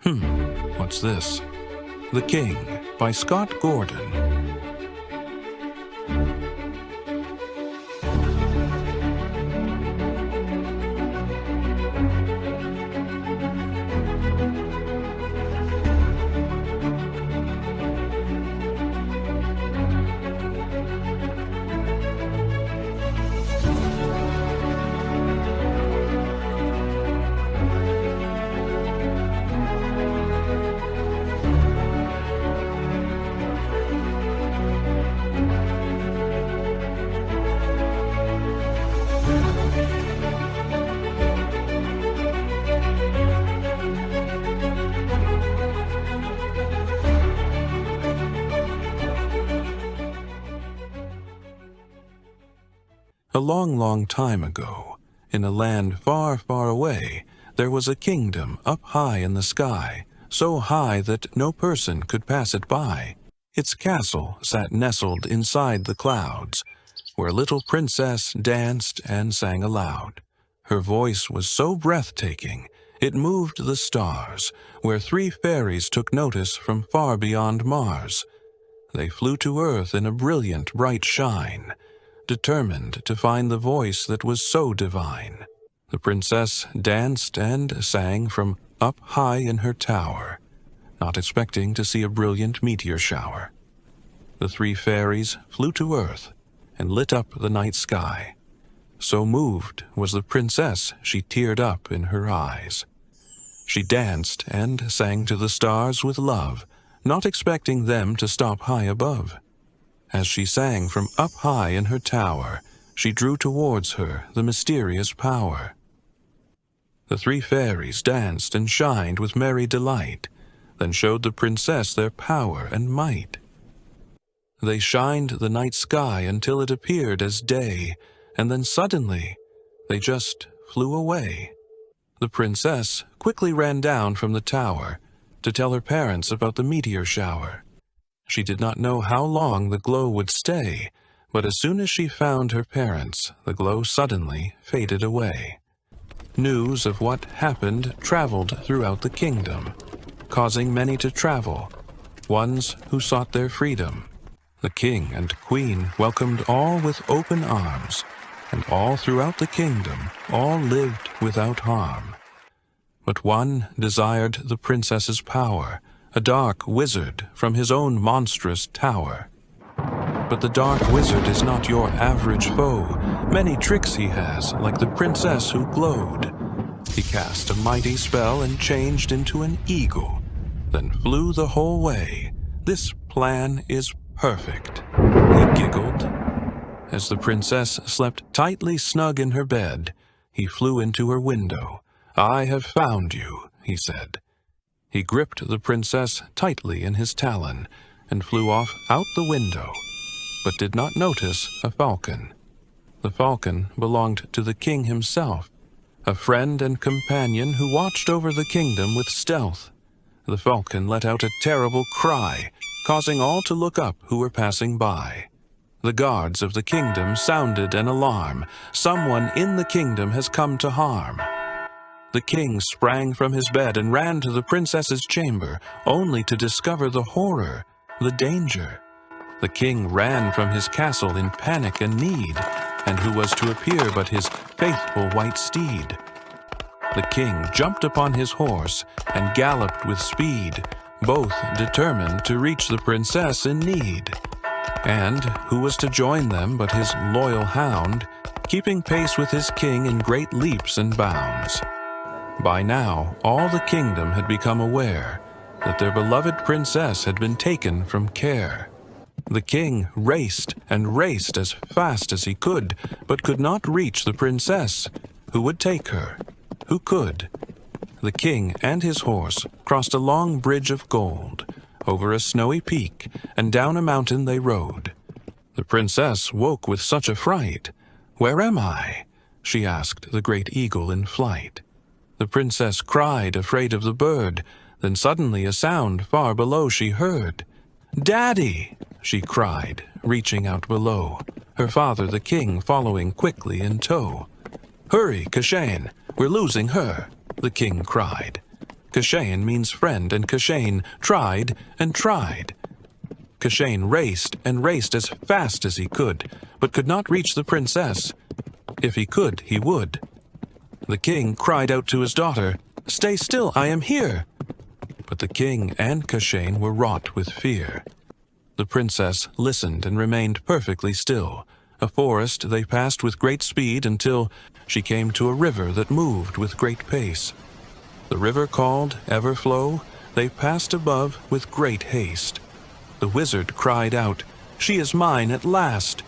What's this? The King by Scott Gordon. A long, long time ago, in a land far, far away, there was a kingdom up high in the sky, so high that no person could pass it by. Its castle sat nestled inside the clouds, where a little princess danced and sang aloud. Her voice was so breathtaking, it moved the stars, where 3 fairies took notice from far beyond Mars. They flew to earth in a brilliant, bright shine, determined to find the voice that was so divine. The princess danced and sang from up high in her tower, not expecting to see a brilliant meteor shower. The 3 fairies flew to earth and lit up the night sky. So moved was the princess, she teared up in her eyes. She danced and sang to the stars with love, not expecting them to stop high above. As she sang from up high in her tower, she drew towards her the mysterious power. The 3 fairies danced and shined with merry delight, then showed the princess their power and might. They shined the night sky until it appeared as day, and then suddenly they just flew away. The princess quickly ran down from the tower to tell her parents about the meteor shower. She did not know how long the glow would stay, but as soon as she found her parents, the glow suddenly faded away. News of what happened traveled throughout the kingdom, causing many to travel, ones who sought their freedom. The king and queen welcomed all with open arms, and all throughout the kingdom all lived without harm. But one desired the princess's power, a dark wizard from his own monstrous tower. But the dark wizard is not your average foe. Many tricks he has, like the princess who glowed. He cast a mighty spell and changed into an eagle, then flew the whole way. This plan is perfect, he giggled. As the princess slept tightly snug in her bed, he flew into her window. "I have found you," he said. He gripped the princess tightly in his talon and flew off out the window, but did not notice a falcon. The falcon belonged to the king himself, a friend and companion who watched over the kingdom with stealth. The falcon let out a terrible cry, causing all to look up who were passing by. The guards of the kingdom sounded an alarm. Someone in the kingdom has come to harm. The king sprang from his bed and ran to the princess's chamber, only to discover the horror, the danger. The king ran from his castle in panic and need, and who was to appear but his faithful white steed. The king jumped upon his horse and galloped with speed, both determined to reach the princess in need. And who was to join them but his loyal hound, keeping pace with his king in great leaps and bounds. By now, all the kingdom had become aware that their beloved princess had been taken from care. The king raced and raced as fast as he could, but could not reach the princess. Who would take her? Who could? The king and his horse crossed a long bridge of gold, over a snowy peak, and down a mountain they rode. The princess woke with such a fright. "Where am I?" she asked the great eagle in flight. The princess cried, afraid of the bird. Then suddenly a sound far below she heard. "Daddy!" she cried, reaching out below, her father the king following quickly in tow. "Hurry, Kashane, we're losing her," the king cried. Kashain means friend, and Kashain tried and tried. Kashain raced and raced as fast as he could, but could not reach the princess. If he could, he would. The king cried out to his daughter, "Stay still, I am here!" But the king and Kashain were wrought with fear. The princess listened and remained perfectly still. A forest they passed with great speed until she came to a river that moved with great pace. The river called Everflow, they passed above with great haste. The wizard cried out, "She is mine at last!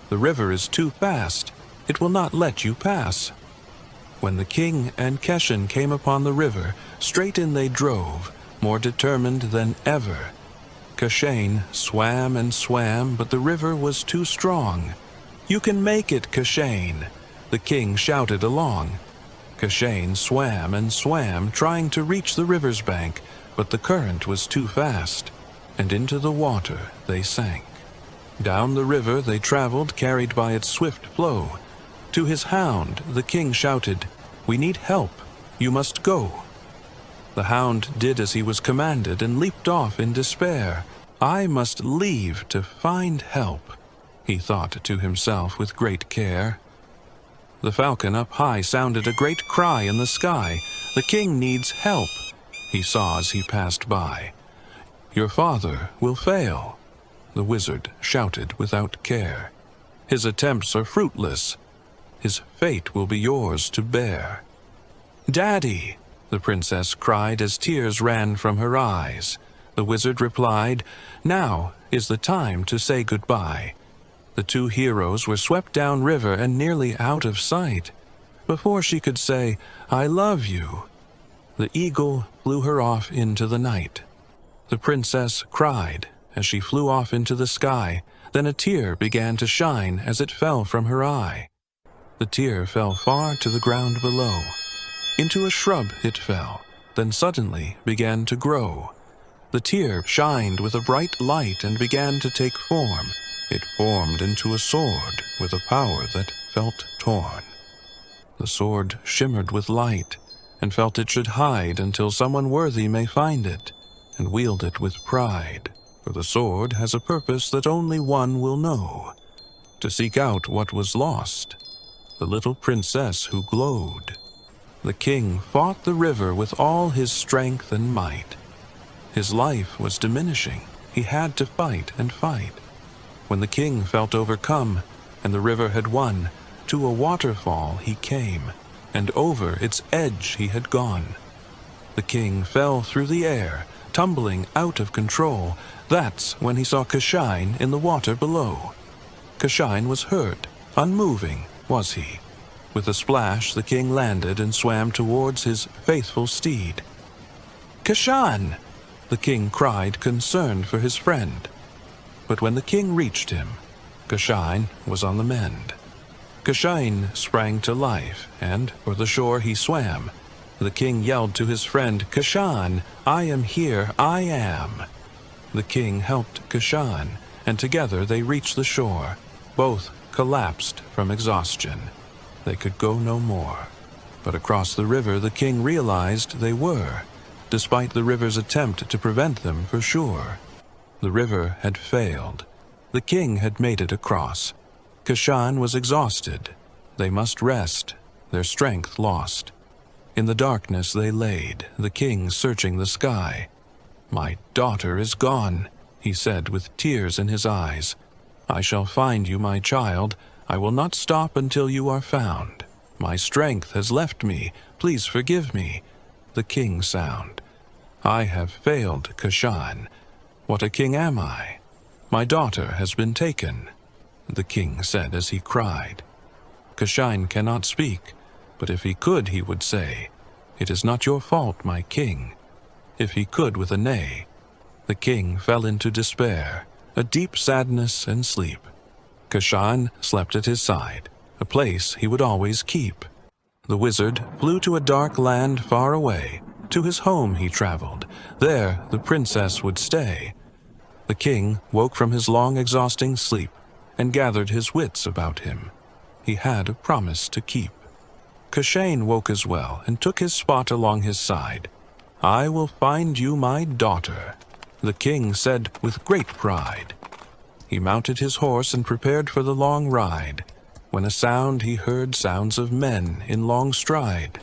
The river is too fast, it will not let you pass." When the king and Keshin came upon the river, straight in they drove, more determined than ever. Kashain swam and swam, but the river was too strong. "You can make it, Kashain!" the king shouted along. Kashain swam and swam, trying to reach the river's bank, but the current was too fast, and into the water they sank. Down the river they traveled, carried by its swift flow. To his hound the king shouted, "We need help, you must go." The hound did as he was commanded and leaped off in despair. "I must leave to find help," he thought to himself with great care. The falcon up high sounded a great cry in the sky. "The king needs help," he saw as he passed by. "Your father will fail," the wizard shouted without care. "His attempts are fruitless. His fate will be yours to bear." "Daddy," the princess cried as tears ran from her eyes. The wizard replied, "Now is the time to say goodbye." The two heroes were swept down river and nearly out of sight. Before she could say, "I love you," the eagle flew her off into the night. The princess cried as she flew off into the sky. Then a tear began to shine as it fell from her eye. The tear fell far to the ground below. Into a shrub it fell, then suddenly began to grow. The tear shined with a bright light and began to take form. It formed into a sword with a power that felt torn. The sword shimmered with light and felt it should hide until someone worthy may find it and wield it with pride. For the sword has a purpose that only one will know, to seek out what was lost, the little princess who glowed. The king fought the river with all his strength and might. His life was diminishing. He had to fight and fight. When the king felt overcome and the river had won, to a waterfall he came, and over its edge he had gone. The king fell through the air, tumbling out of control. That's when he saw Kashain in the water below. Kashain was hurt, unmoving, was he? With a splash the king landed and swam towards his faithful steed. "Kashain!" the king cried, concerned for his friend. But when the king reached him, Kashain was on the mend. Kashain sprang to life, and for the shore he swam. The king yelled to his friend, "Kashain, I am here, I am." The king helped Kashain, and together they reached the shore. Both collapsed from exhaustion. They could go no more. But across the river the king realized they were, despite the river's attempt to prevent them for sure. The river had failed. The king had made it across. Kashain was exhausted. They must rest, their strength lost. In the darkness they laid, the king searching the sky. "My daughter is gone," he said with tears in his eyes. "I shall find you, my child. I will not stop until you are found. My strength has left me. Please forgive me." The king sound. "I have failed, Kashain. What a king am I? My daughter has been taken," the king said as he cried. Kashain cannot speak, but if he could he would say, "It is not your fault, my king." If he could with a nay. The king fell into despair, a deep sadness and sleep. Kashain slept at his side, a place he would always keep. The wizard flew to a dark land far away. To his home he traveled. There the princess would stay. The king woke from his long, exhausting sleep and gathered his wits about him. He had a promise to keep. Kashain woke as well and took his spot along his side. I will find you my daughter," the king said with great pride. He mounted his horse and prepared for the long ride, when a sound he heard sounds of men in long stride.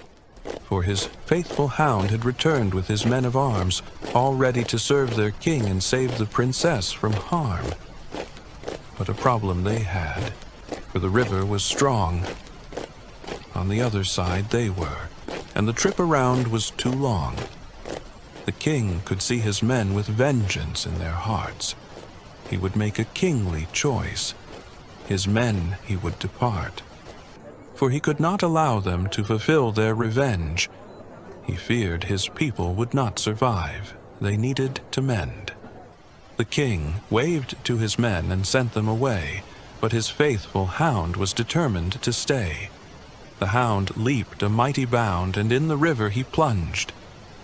For his faithful hound had returned with his men of arms, all ready to serve their king and save the princess from harm. But a problem they had, for the river was strong. On the other side they were, and the trip around was too long. The king could see his men with vengeance in their hearts. He would make a kingly choice. His men he would depart, for he could not allow them to fulfill their revenge. He feared his people would not survive. They needed to mend. The king waved to his men and sent them away, but his faithful hound was determined to stay. The hound leaped a mighty bound, and in the river he plunged.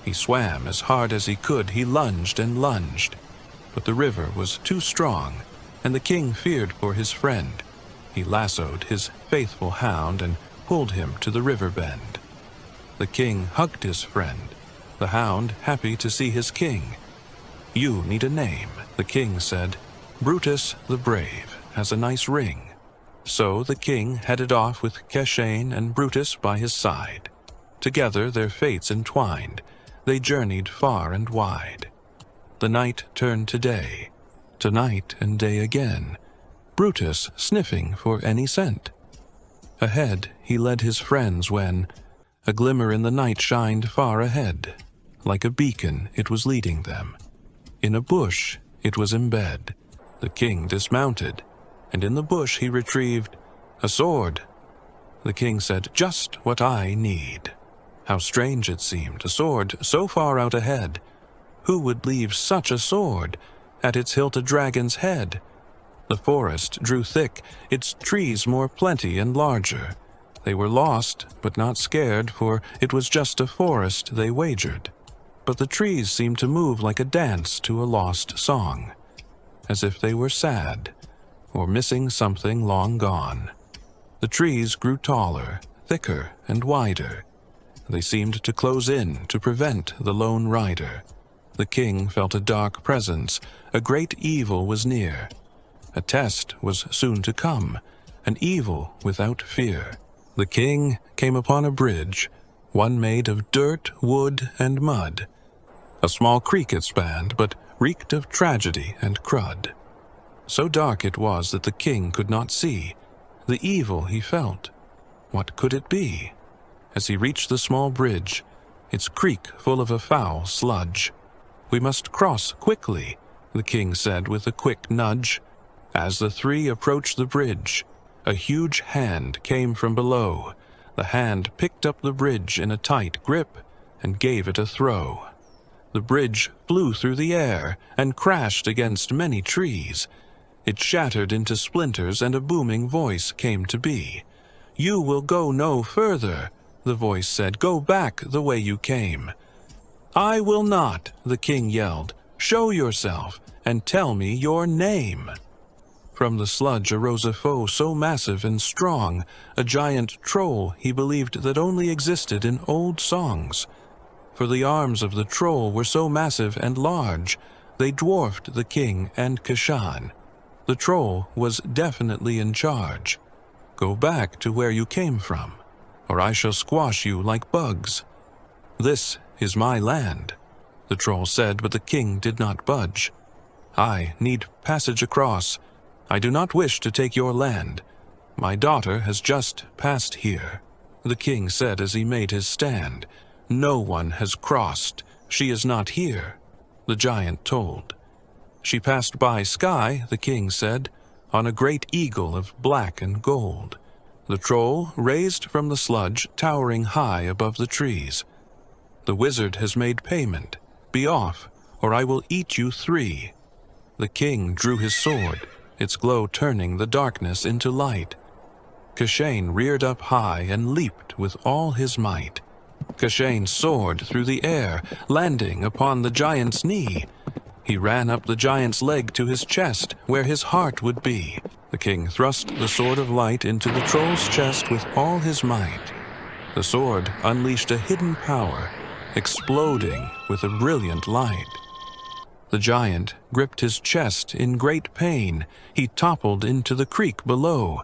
He swam as hard as he could, he lunged and lunged. But the river was too strong, and the king feared for his friend. He lassoed his faithful hound and pulled him to the river bend. The king hugged his friend, the hound happy to see his king. "You need a name," the king said. "Brutus the Brave has a nice ring." So the king headed off with Cashane and Brutus by his side. Together their fates entwined, they journeyed far and wide. The night turned to day, to night and day again, Brutus sniffing for any scent. Ahead he led his friends when a glimmer in the night shined far ahead. Like a beacon it was leading them. In a bush it was embed. The king dismounted, and in the bush he retrieved a sword. The king said, "Just what I need." How strange it seemed, a sword so far out ahead. Who would leave such a sword? At its hilt a dragon's head. The forest drew thick, its trees more plenty and larger. They were lost, but not scared, for it was just a forest they wagered. But the trees seemed to move like a dance to a lost song, as if they were sad, or missing something long gone. The trees grew taller, thicker, and wider. They seemed to close in to prevent the lone rider. The king felt a dark presence. A great evil was near. A test was soon to come, an evil without fear. The king came upon a bridge, one made of dirt, wood, and mud. A small creek it spanned, but reeked of tragedy and crud. So dark it was that the king could not see. The evil he felt, what could it be? As he reached the small bridge, its creek full of a foul sludge. "We must cross quickly," the king said with a quick nudge. As the three approached the bridge, a huge hand came from below. The hand picked up the bridge in a tight grip and gave it a throw. The bridge flew through the air and crashed against many trees. It shattered into splinters, and a booming voice came to be. "You will go no further," the voice said. "Go back the way you came." "I will not," the king yelled. "Show yourself and tell me your name." From the sludge arose a foe so massive and strong, a giant troll he believed that only existed in old songs. For the arms of the troll were so massive and large, they dwarfed the king and Kashan. The troll was definitely in charge. "Go back to where you came from, or I shall squash you like bugs. This is my land," the troll said, but the king did not budge. "I need passage across. I do not wish to take your land. My daughter has just passed here," the king said as he made his stand. "No one has crossed. She is not here," the giant told. "She passed by sky," the king said, "on a great eagle of black and gold." The troll raised from the sludge, towering high above the trees. "The wizard has made payment. Be off, or I will eat you three." The king drew his sword, its glow turning the darkness into light. Cashane reared up high and leaped with all his might. Cashane soared through the air, landing upon the giant's knee. He ran up the giant's leg to his chest, where his heart would be. The king thrust the sword of light into the troll's chest with all his might. The sword unleashed a hidden power, exploding with a brilliant light. The giant gripped his chest in great pain. He toppled into the creek below.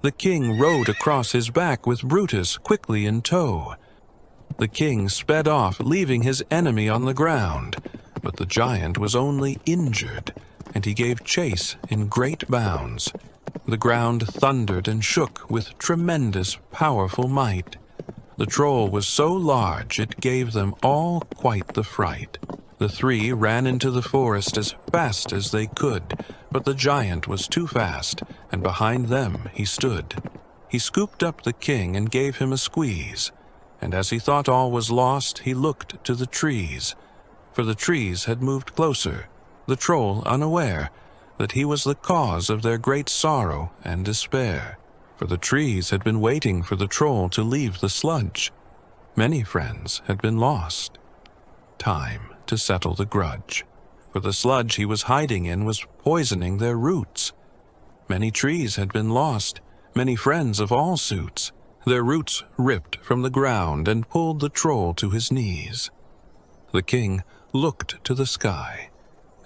The king rode across his back with Brutus quickly in tow. The king sped off, leaving his enemy on the ground. But the giant was only injured, and he gave chase in great bounds. The ground thundered and shook with tremendous, powerful might. The troll was so large it gave them all quite the fright. The three ran into the forest as fast as they could, but the giant was too fast, and behind them he stood. He scooped up the king and gave him a squeeze, and as he thought all was lost, he looked to the trees. For the trees had moved closer, the troll unaware that he was the cause of their great sorrow and despair. For the trees had been waiting for the troll to leave the sludge. Many friends had been lost. Time to settle the grudge, for the sludge he was hiding in was poisoning their roots. Many trees had been lost, many friends of all suits. Their roots ripped from the ground and pulled the troll to his knees. The king looked to the sky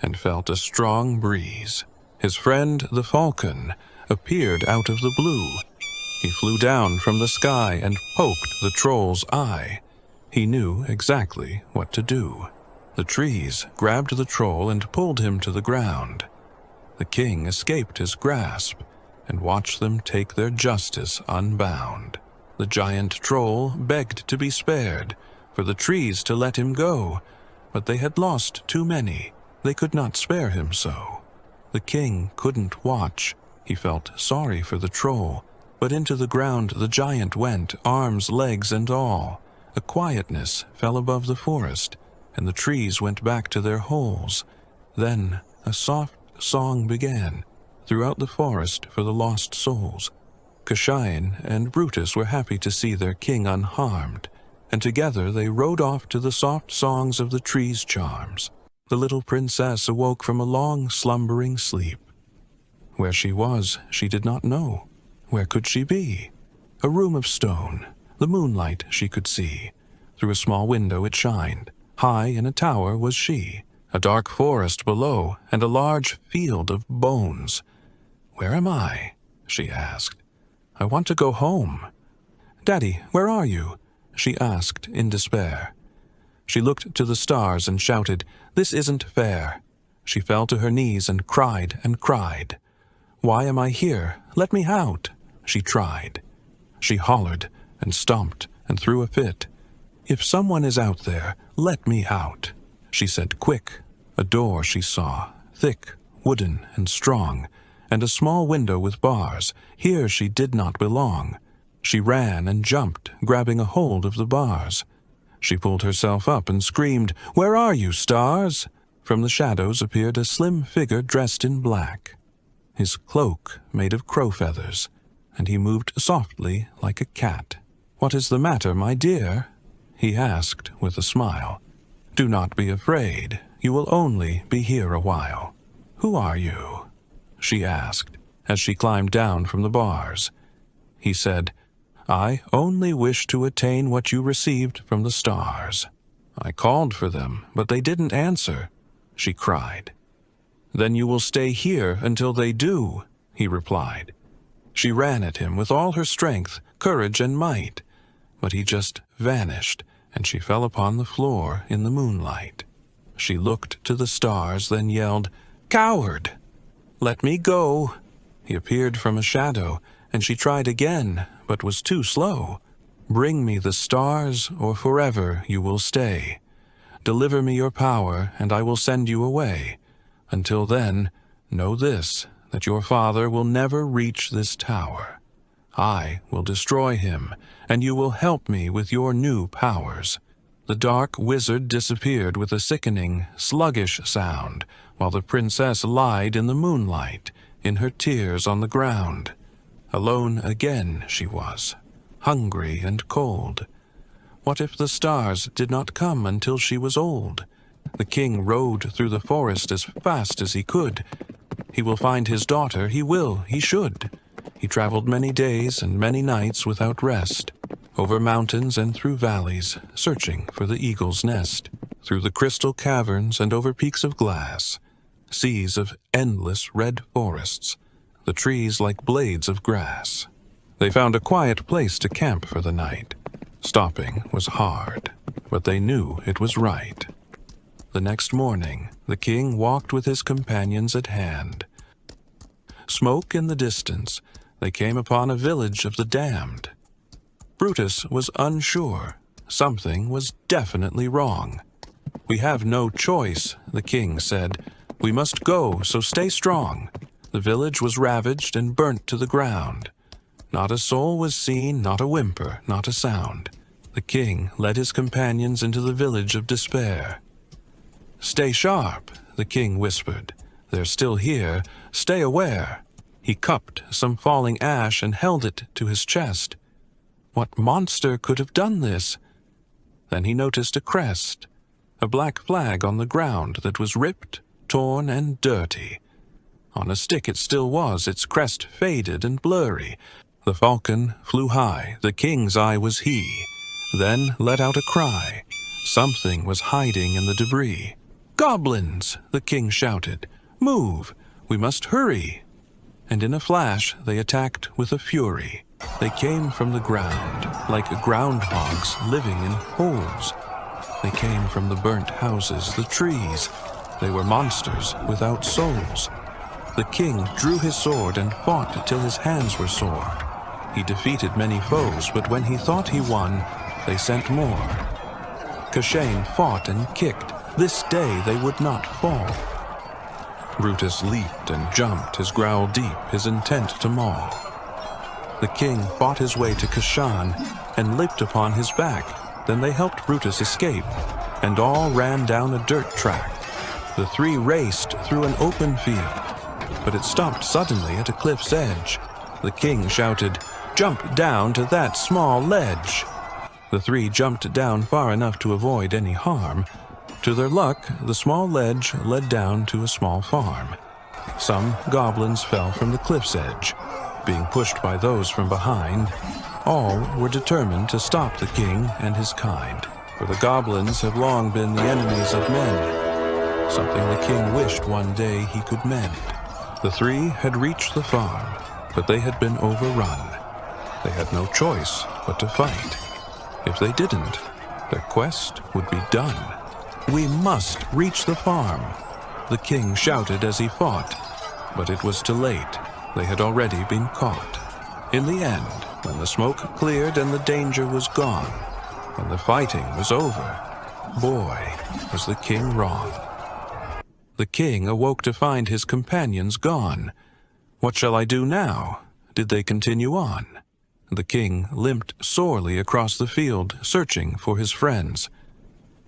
and felt a strong breeze. His friend the falcon appeared out of the blue. He flew down from the sky and poked the troll's eye. He knew exactly what to do. The trees grabbed the troll and pulled him to the ground. The king escaped his grasp and watched them take their justice unbound. The giant troll begged to be spared, for the trees to let him go, but they had lost too many. They could not spare him so. The king couldn't watch. He felt sorry for the troll, but into the ground the giant went, arms, legs, and all. A quietness fell above the forest, and the trees went back to their holes. Then a soft song began throughout the forest for the lost souls. Cushion and Brutus were happy to see their king unharmed, and together they rode off to the soft songs of the trees' charms. The little princess awoke from a long slumbering sleep. Where she was, she did not know. Where could she be? A room of stone. The moonlight she could see. Through a small window it shined. High in a tower was she. A dark forest below, and a large field of bones. "Where am I?" she asked. "I want to go home." "Daddy, where are you?" she asked in despair. She looked to the stars and shouted, "This isn't fair." She fell to her knees and cried and cried. "Why am I here? Let me out," she tried. She hollered and stomped and threw a fit. "If someone is out there, let me out," she said quick. A door she saw, thick, wooden, and strong, and a small window with bars. Here she did not belong. She ran and jumped, grabbing a hold of the bars. She pulled herself up and screamed, "Where are you, stars?" From the shadows appeared a slim figure dressed in black, his cloak made of crow feathers, and he moved softly like a cat. "What is the matter, my dear?" he asked with a smile. "Do not be afraid. You will only be here a while." "Who are you?" she asked as she climbed down from the bars. He said, "I only wish to attain what you received from the stars." "I called for them, but they didn't answer," she cried. "Then you will stay here until they do," he replied. She ran at him with all her strength, courage, and might, but he just vanished, and she fell upon the floor in the moonlight. She looked to the stars, then yelled, "Coward! Let me go!" He appeared from a shadow, and she tried again, but was too slow. "Bring me the stars, or forever you will stay. Deliver me your power, and I will send you away. Until then, know this, that your father will never reach this tower. I will destroy him, and you will help me with your new powers." The dark wizard disappeared with a sickening, sluggish sound, while the princess lied in the moonlight, in her tears on the ground. Alone again she was, hungry and cold. What if the stars did not come until she was old? The king rode through the forest as fast as he could. He will find his daughter, he should. He traveled many days and many nights without rest. over mountains and through valleys, searching for the eagle's nest, through the crystal caverns and over peaks of glass, seas of endless red forests, the trees like blades of grass. They found a quiet place to camp for the night. Stopping was hard, but they knew it was right. The next morning, the king walked with his companions at hand. Smoke in the distance, they came upon a village of the damned. Brutus was unsure. Something was definitely wrong. "We have no choice," the king said. "We must go, so stay strong." The village was ravaged and burnt to the ground. Not a soul was seen, not a whimper, not a sound. The king led his companions into the village of despair. "Stay sharp," the king whispered. "They're still here. Stay aware." He cupped some falling ash and held it to his chest. What monster could have done this? Then he noticed a crest, a black flag on the ground that was ripped, torn, and dirty. On a stick it still was, its crest faded and blurry. The falcon flew high, the king's eye was he, then let out a cry. Something was hiding in the debris. "Goblins!" the king shouted. "Move! We must hurry!" And in a flash they attacked with a fury. They came from the ground, like groundhogs living in holes. They came from the burnt houses, the trees. They were monsters without souls. The king drew his sword and fought till his hands were sore. He defeated many foes, but when he thought he won, they sent more. Cashane fought and kicked. This day they would not fall. Brutus leaped and jumped, his growl deep, his intent to maul. The king fought his way to Kashan and leaped upon his back. Then they helped Brutus escape, and all ran down a dirt track. The three raced through an open field, but it stopped suddenly at a cliff's edge. The king shouted, "Jump down to that small ledge!" The three jumped down far enough to avoid any harm. To their luck, the small ledge led down to a small farm. Some goblins fell from the cliff's edge, being pushed by those from behind. All were determined to stop the king and his kind, for the goblins have long been the enemies of men, something the king wished one day he could mend. The three had reached the farm, but they had been overrun. They had no choice but to fight. If they didn't, their quest would be done. "We must reach the farm," the king shouted as he fought, but it was too late. They had already been caught. In the end, when the smoke cleared and the danger was gone, when the fighting was over, boy, was the king wrong. The king awoke to find his companions gone. "What shall I do now?" Did they continue on? The king limped sorely across the field, searching for his friends.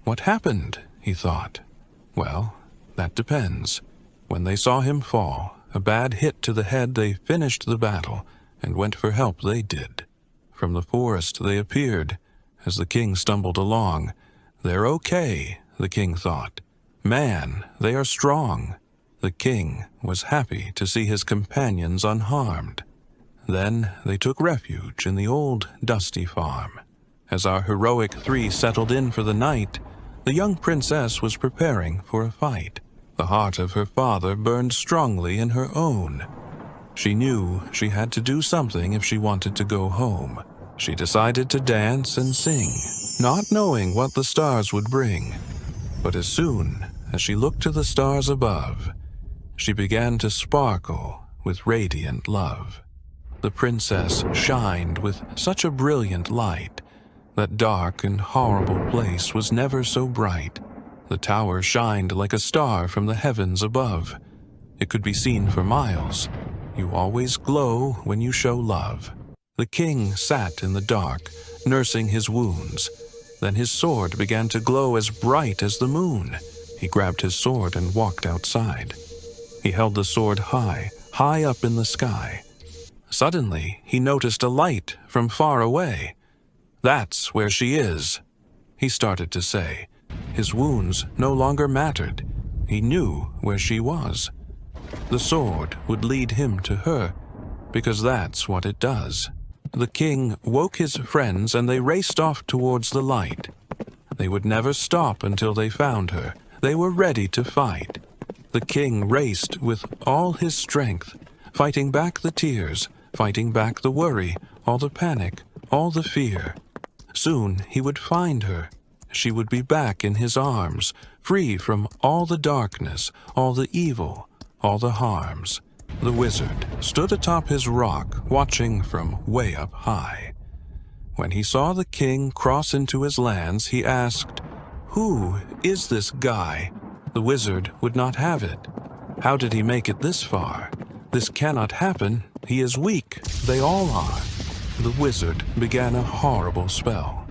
What happened? He thought. Well, that depends. When they saw him fall, a bad hit to the head, they finished the battle, and went for help they did. From the forest they appeared, as the king stumbled along. They're okay, the king thought. Man, they are strong. The king was happy to see his companions unharmed. Then they took refuge in the old dusty farm. As our heroic three settled in for the night, the young princess was preparing for a fight. The heart of her father burned strongly in her own. She knew she had to do something if she wanted to go home. She decided to dance and sing, not knowing what the stars would bring. But as soon as she looked to the stars above, she began to sparkle with radiant love. The princess shined with such a brilliant light. That dark and horrible place was never so bright. The tower shined like a star from the heavens above. It could be seen for miles. You always glow when you show love. The king sat in the dark, nursing his wounds. Then his sword began to glow as bright as the moon. He grabbed his sword and walked outside. He held the sword high, high up in the sky. Suddenly, he noticed a light from far away. "That's where she is," he started to say. His wounds no longer mattered. He knew where she was. The sword would lead him to her, because that's what it does. The king woke his friends and they raced off towards the light. They would never stop until they found her. They were ready to fight. The king raced with all his strength, fighting back the tears, fighting back the worry, all the panic, all the fear. Soon he would find her. She would be back in his arms, free from all the darkness, all the evil, all the harms. The wizard stood atop his rock, watching from way up high. When he saw the king cross into his lands, he asked, "Who is this guy?" The wizard would not have it. "How did he make it this far? This cannot happen. He is weak. They all are." The wizard began a horrible spell.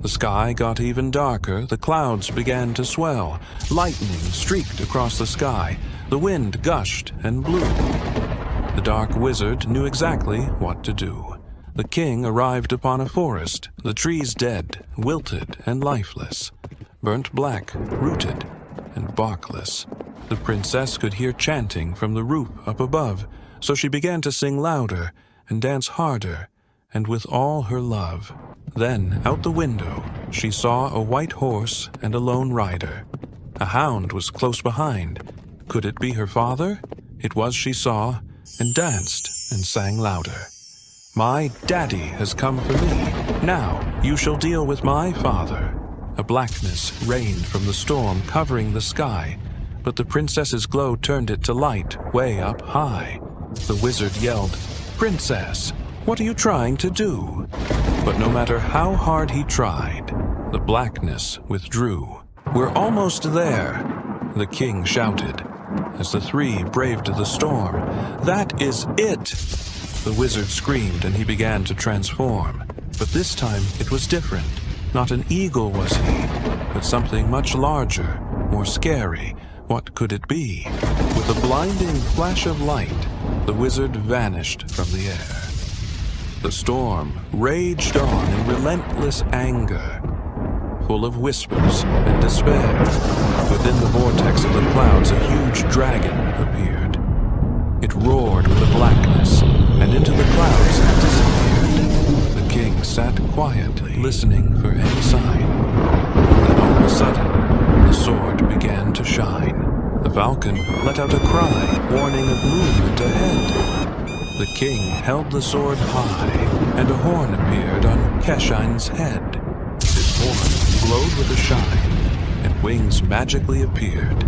The sky got even darker. The clouds began to swell. Lightning streaked across the sky. The wind gushed and blew. The dark wizard knew exactly what to do. The king arrived upon a forest, the trees dead, wilted and lifeless, burnt black, rooted and barkless. The princess could hear chanting from the roof up above, so she began to sing louder and dance harder and with all her love. Then, out the window, she saw a white horse and a lone rider. A hound was close behind. Could it be her father? It was, she saw, and danced and sang louder. "My daddy has come for me. Now you shall deal with my father." A blackness reigned from the storm, covering the sky, but the princess's glow turned it to light way up high. The wizard yelled, "Princess, what are you trying to do?" But no matter how hard he tried, the blackness withdrew. "We're almost there," the king shouted, as the three braved the storm. "That is it!" The wizard screamed and he began to transform. But this time it was different. Not an eagle was he, but something much larger, more scary. What could it be? With a blinding flash of light, the wizard vanished from the air. The storm raged on in relentless anger, full of whispers and despair. Within the vortex of the clouds, a huge dragon appeared. It roared with a blackness, and into the clouds it disappeared. The king sat quietly, listening for any sign. Then all of a sudden, the sword began to shine. The falcon let out a cry, warning of movement ahead. The king held the sword high, and a horn appeared on Keshine's head. His horn glowed with a shine, and wings magically appeared.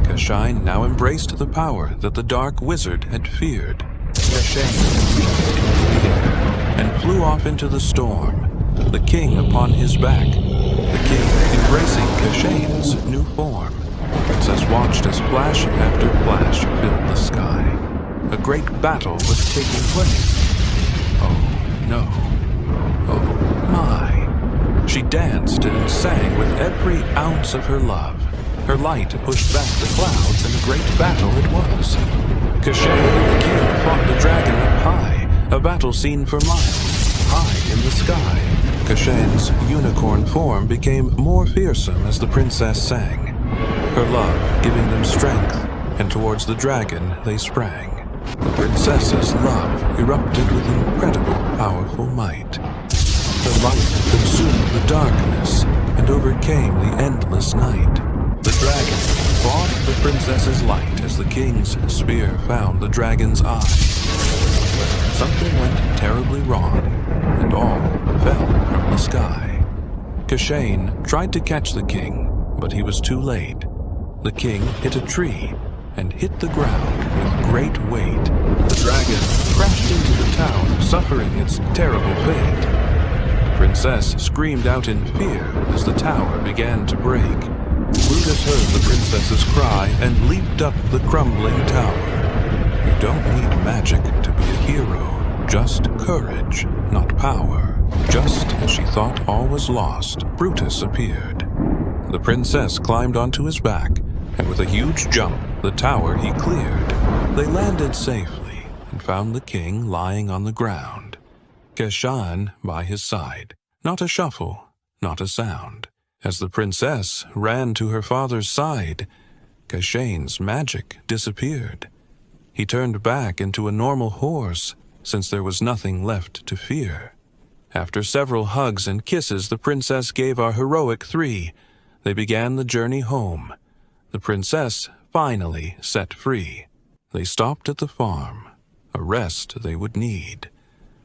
Keshine now embraced the power that the dark wizard had feared. Keshine leaped into the air and flew off into the storm, the king upon his back, the king embracing Keshine's new form. The princess watched as flash after flash filled the sky. A great battle was taking place. Oh, no. Oh, my. She danced and sang with every ounce of her love. Her light pushed back the clouds, and a great battle it was. Keshane and the king fought the dragon up high, a battle seen for miles, high in the sky. Keshane's unicorn form became more fearsome as the princess sang, her love giving them strength, and towards the dragon they sprang. The princess's love erupted with incredible, powerful might. The light consumed the darkness and overcame the endless night. The dragon fought the princess's light as the king's spear found the dragon's eye. But something went terribly wrong, and all fell from the sky. Keshane tried to catch the king, but he was too late. The king hit a tree and hit the ground with great weight. The dragon crashed into the town, suffering its terrible fate. The princess screamed out in fear as the tower began to break. Brutus heard the princess's cry and leaped up the crumbling tower. You don't need magic to be a hero, just courage, not power. Just as she thought all was lost, Brutus appeared. The princess climbed onto his back, and with a huge jump, the tower he cleared. They landed safely and found the king lying on the ground, Keshane by his side. Not a shuffle, not a sound. As the princess ran to her father's side, Keshane's magic disappeared. He turned back into a normal horse, since there was nothing left to fear. After several hugs and kisses the princess gave our heroic three, they began the journey home. The princess finally set free. They stopped at the farm, a rest they would need.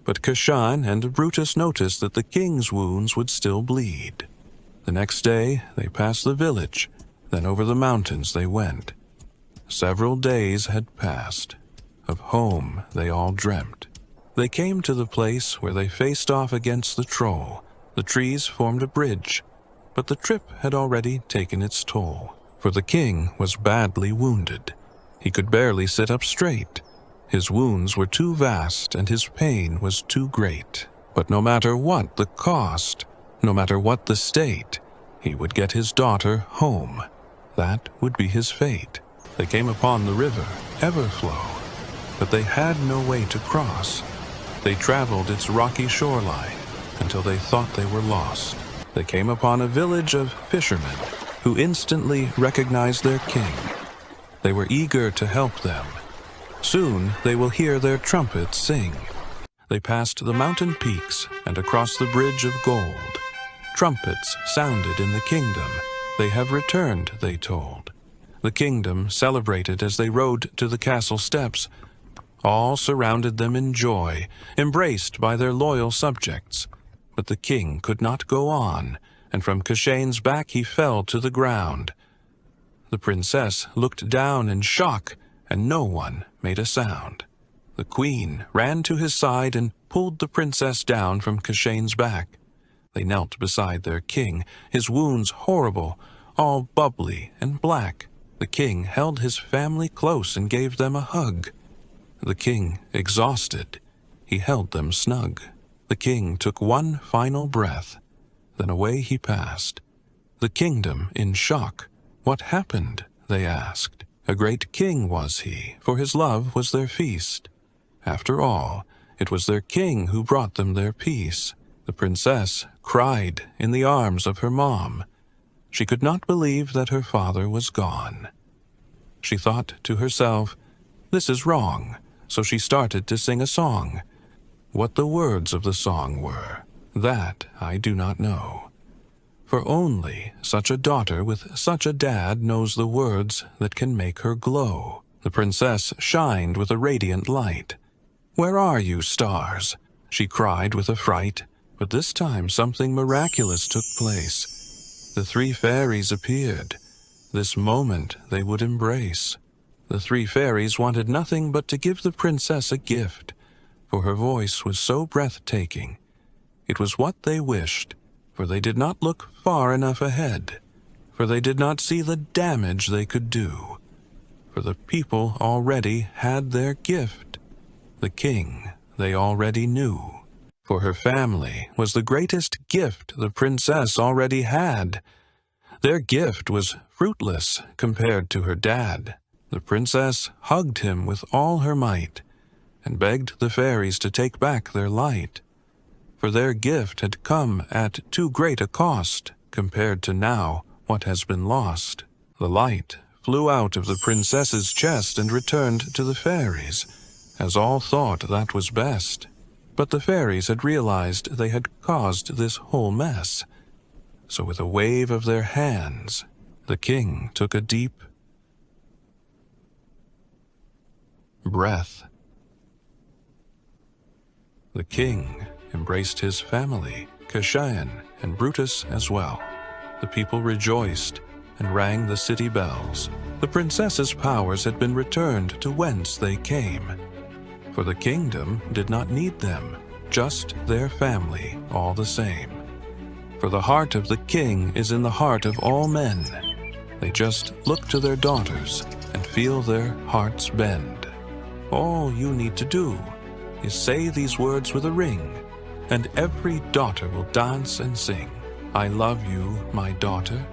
But Cushan and Brutus noticed that the king's wounds would still bleed. The next day they passed the village, then over the mountains they went. Several days had passed. Of home they all dreamt. They came to the place where they faced off against the troll. The trees formed a bridge, but the trip had already taken its toll, for the king was badly wounded. He could barely sit up straight. His wounds were too vast and his pain was too great. But no matter what the cost, no matter what the state, he would get his daughter home. That would be his fate. They came upon the river, Everflow, but they had no way to cross. They traveled its rocky shoreline until they thought they were lost. They came upon a village of fishermen who instantly recognized their king. They were eager to help them. Soon they will hear their trumpets sing. They passed the mountain peaks and across the bridge of gold. Trumpets sounded in the kingdom. They have returned, they told. The kingdom celebrated as they rode to the castle steps. All surrounded them in joy, embraced by their loyal subjects. But the king could not go on, and from Cushan's back he fell to the ground. The princess looked down in shock, and no one made a sound. The queen ran to his side and pulled the princess down from Cushan's back. They knelt beside their king, his wounds horrible, all bubbly and black. The king held his family close and gave them a hug. The king, exhausted, he held them snug. The king took one final breath, then away he passed. The kingdom in shock. What happened? They asked. A great king was he, for his love was their feast. After all, it was their king who brought them their peace. The princess cried in the arms of her mom. She could not believe that her father was gone. She thought to herself, "This is wrong," so she started to sing a song. What the words of the song were, that I do not know. For only such a daughter with such a dad knows the words that can make her glow. The princess shined with a radiant light. "Where are you, stars?" she cried with affright. But this time something miraculous took place. The three fairies appeared. This moment they would embrace. The three fairies wanted nothing but to give the princess a gift, for her voice was so breathtaking. It was what they wished, for they did not look far enough ahead, for they did not see the damage they could do, for the people already had their gift. The king they already knew. For her family was the greatest gift the princess already had. Their gift was fruitless compared to her dad. The princess hugged him with all her might and begged the fairies to take back their light. For their gift had come at too great a cost compared to now what has been lost. The light flew out of the princess's chest and returned to the fairies, as all thought that was best. But the fairies had realized they had caused this whole mess. So with a wave of their hands, the king took a deep breath. The king embraced his family, Cushan and Brutus as well. The people rejoiced and rang the city bells. The princess's powers had been returned to whence they came. For the kingdom did not need them, just their family all the same. For the heart of the king is in the heart of all men. They just look to their daughters and feel their hearts bend. All you need to do is say these words with a ring, and every daughter will dance and sing. I love you, my daughter.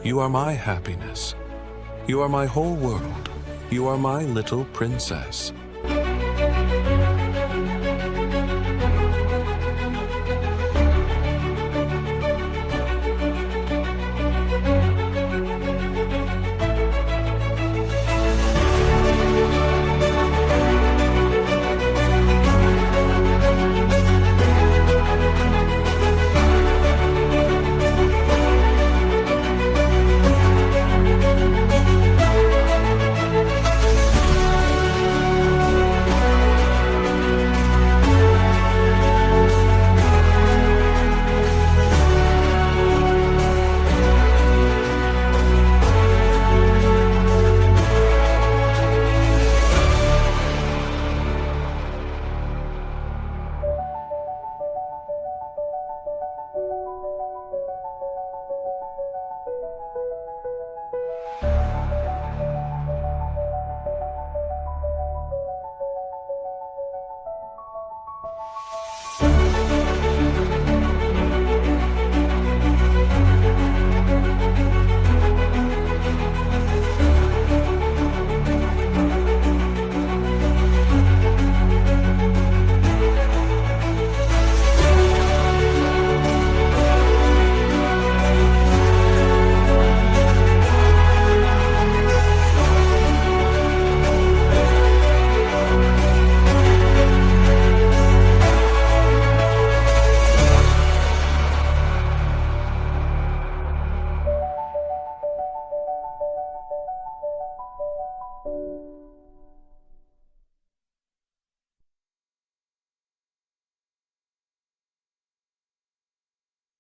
You are my happiness. You are my whole world. You are my little princess.